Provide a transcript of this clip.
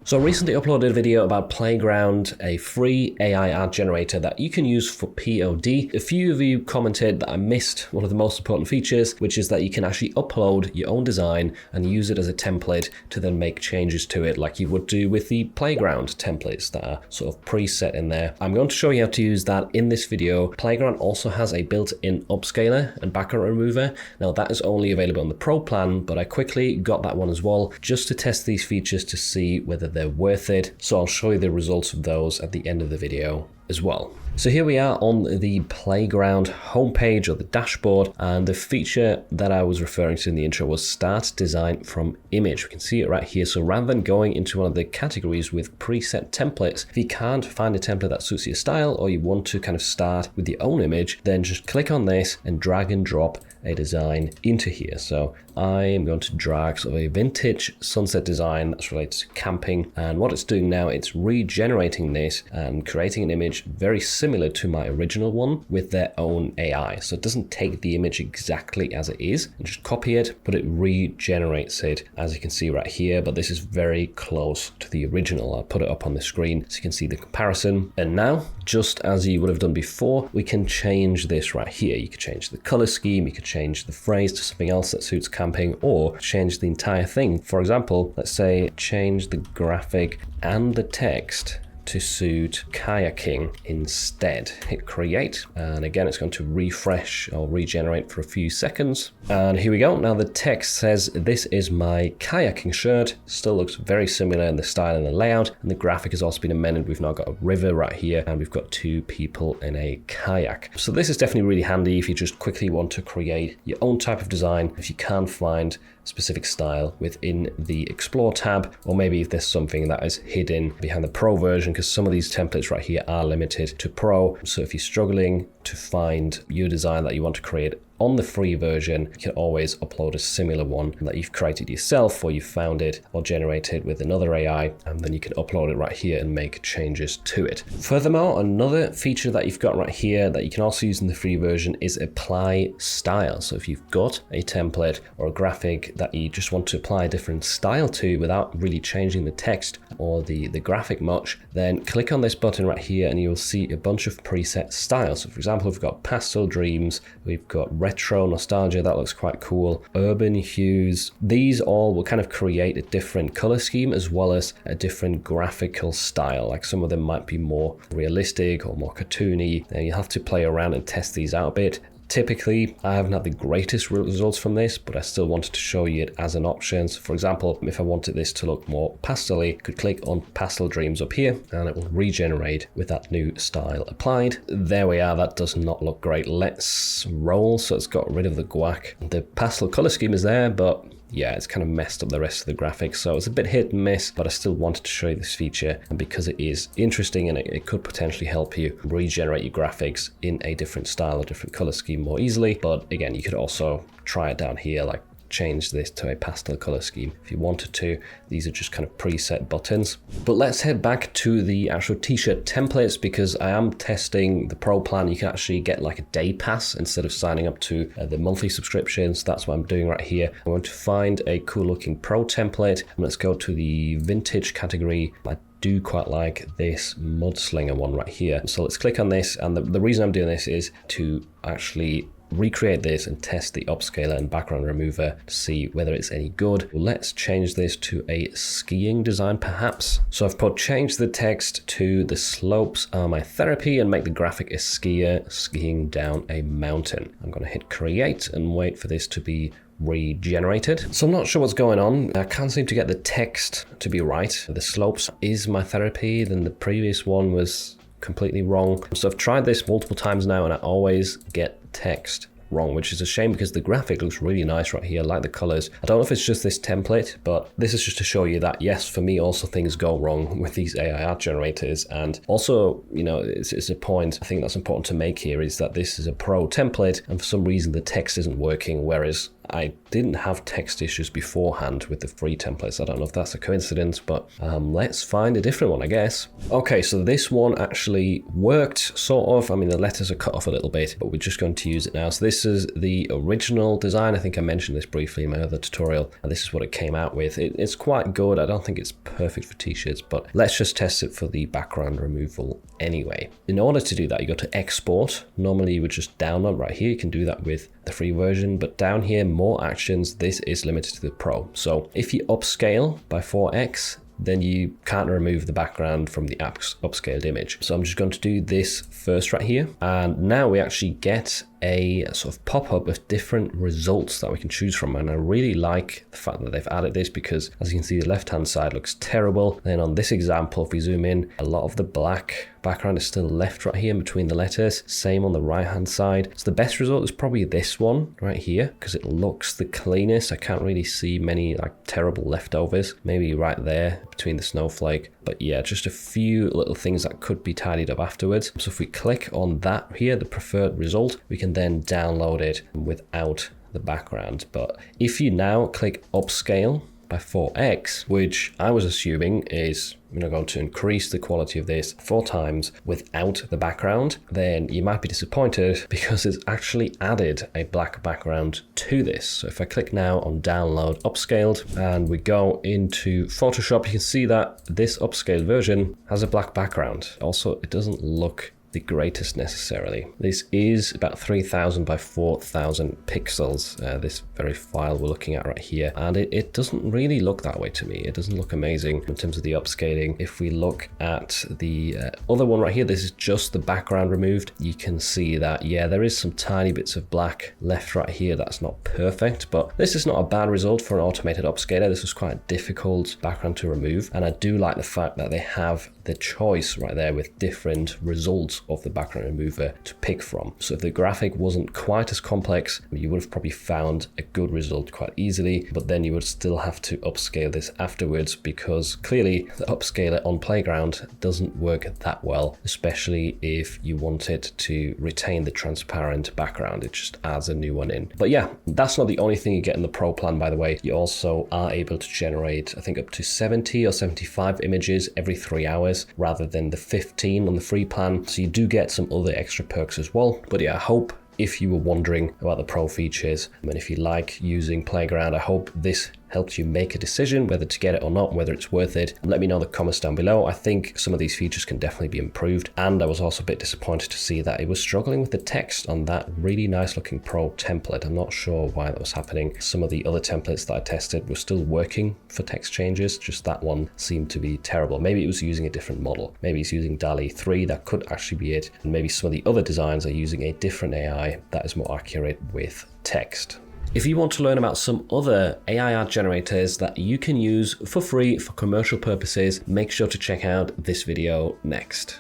So I recently uploaded a video about Playground, a free AI art generator that you can use for POD. A few of you commented that I missed one of the most important features, which is that you can actually upload your own design and use it as a template to then make changes to it like you would do with the Playground templates that are sort of preset in there. I'm going to show you how to use that in this video. Playground also has a built-in upscaler and background remover. Now that is only available on the Pro plan, but I quickly got that one as well just to test these features to see whether they're worth it. So I'll show you the results of those at the end of the video as well. So here we are on the Playground homepage or the dashboard, and the feature that I was referring to in the intro was Start Design from Image. We can see it right here. So rather than going into one of the categories with preset templates, if you can't find a template that suits your style or you want to kind of start with your own image, then just click on this and drag and drop a design into here. So I am going to drag sort of a vintage sunset design that's related to camping, and what it's doing now, it's regenerating this and creating an image very similar to my original one with their own AI. So it doesn't take the image exactly as it is and just copy it, but it regenerates it, as you can see right here. But this is very close to the original. I'll put it up on the screen so you can see the comparison. And now, just as you would have done before, we can change this right here. You could change the color scheme, you could change the phrase to something else that suits camping, or change the entire thing. For example, let's say change the graphic and the text to suit kayaking instead. Hit create, and again it's going to refresh or regenerate for a few seconds. And here we go. Now the text says, "This is my kayaking shirt." Still looks very similar in the style and the layout, and the graphic has also been amended. We've now got a river right here, and we've got two people in a kayak. So this is definitely really handy if you just quickly want to create your own type of design, if you can't find specific style within the Explore tab, or maybe if there's something that is hidden behind the Pro version, because some of these templates right here are limited to Pro. So if you're struggling to find your design that you want to create on the free version, you can always upload a similar one that you've created yourself, or you've found it or generated with another AI, and then you can upload it right here and make changes to it. Furthermore, another feature that you've got right here that you can also use in the free version is apply style. So if you've got a template or a graphic that you just want to apply a different style to without really changing the text or the graphic much, then click on this button right here and you'll see a bunch of preset styles. So for example, we've got pastel dreams, we've got retro nostalgia, that looks quite cool, urban hues. These all will kind of create a different color scheme as well as a different graphical style. Like some of them might be more realistic or more cartoony, and you have to play around and test these out a bit. Typically, I haven't had the greatest results from this, but I still wanted to show you it as an option. So for example, if I wanted this to look more pastel-y, I could click on Pastel Dreams up here and it will regenerate with that new style applied. There we are. That does not look great. Let's roll. So it's got rid of the guac. The pastel color scheme is there, but yeah, it's kind of messed up the rest of the graphics. So it's a bit hit and miss, but I still wanted to show you this feature, and because it is interesting and it could potentially help you regenerate your graphics in a different style or different color scheme more easily. But again, you could also try it down here, like change this to a pastel color scheme if you wanted to. These are just kind of preset buttons. But let's head back to the actual t-shirt templates, because I am testing the Pro plan. You can actually get like a day pass instead of signing up to the monthly subscriptions. That's what I'm doing right here. I'm going to find a cool looking Pro template, and let's go to the vintage category. I do quite like this Mudslinger one right here. So let's click on this, and the reason I'm doing this is to actually recreate this and test the upscaler and background remover to see whether it's any good. Let's change this to a skiing design perhaps. So I've put change the text to "the slopes are my therapy" and make the graphic a skier skiing down a mountain. I'm going to hit create and wait for this to be regenerated. So I'm not sure what's going on. I can't seem to get the text to be right. "The slopes is my therapy," then the previous one was completely wrong. So I've tried this multiple times now and I always get text wrong, which is a shame because the graphic looks really nice right here. I like the colors. I don't know if it's just this template, but this is just to show you that yes, for me also things go wrong with these AI art generators. And also, you know, it's a point I think that's important to make here, is that this is a Pro template and for some reason the text isn't working, whereas I didn't have text issues beforehand with the free templates. I don't know if that's a coincidence, but let's find a different one, I guess. Okay, so this one actually worked, sort of. I mean, the letters are cut off a little bit, but we're just going to use it now. So this is the original design. I think I mentioned this briefly in my other tutorial, and this is what it came out with. It's quite good. I don't think it's perfect for t-shirts, but let's just test it for the background removal anyway. In order to do that, you go to export. Normally you would just download right here. You can do that with the free version, but down here, more actions, this is limited to the Pro. So if you upscale by 4x, then you can't remove the background from the upscaled image. So I'm just going to do this first right here. And now we actually get a sort of pop-up of different results that we can choose from. And I really like the fact that they've added this, because as you can see, the left-hand side looks terrible. Then on this example, if we zoom in, a lot of the black background is still left right here in between the letters. Same on the right-hand side. So the best result is probably this one right here, because it looks the cleanest. I can't really see many like terrible leftovers. Maybe right there between the snowflake. But yeah, just a few little things that could be tidied up afterwards. So if we click on that here, the preferred result, we can then download it without the background. But if you now click upscale by 4x, which I was assuming is going to increase the quality of this 4 times without the background, then you might be disappointed, because it's actually added a black background to this. So if I click now on download upscaled and we go into Photoshop, you can see that this upscaled version has a black background. Also, it doesn't look the greatest necessarily. This is about 3000 by 4000 pixels, this very file we're looking at right here, and it doesn't really look that way to me. It doesn't look amazing in terms of the upscaling. If we look at the other one right here, this is just the background removed. You can see that, yeah, there is some tiny bits of black left right here. That's not perfect, but this is not a bad result for an automated upscaler. This was quite a difficult background to remove, and I do like the fact that they have the choice right there with different results of the background remover to pick from. So if the graphic wasn't quite as complex, you would have probably found a good result quite easily, but then you would still have to upscale this afterwards, because clearly the upscaler on Playground doesn't work that well, especially if you want it to retain the transparent background. It just adds a new one in. But yeah, that's not the only thing you get in the Pro plan, by the way. You also are able to generate, I think, up to 70 or 75 images every 3 hours rather than the 15 on the free plan. So you do get some other extra perks as well. But yeah, I hope, if you were wondering about the Pro features, and if you like using Playground, I hope this helped you make a decision whether to get it or not, whether it's worth it. Let me know in the comments down below. I think some of these features can definitely be improved, and I was also a bit disappointed to see that it was struggling with the text on that really nice looking Pro template. I'm not sure why that was happening. Some of the other templates that I tested were still working for text changes, just that one seemed to be terrible. Maybe it was using a different model. Maybe it's using DALL-E 3, that could actually be it. And maybe some of the other designs are using a different AI that is more accurate with text. If you want to learn about some other AI art generators that you can use for free for commercial purposes, make sure to check out this video next.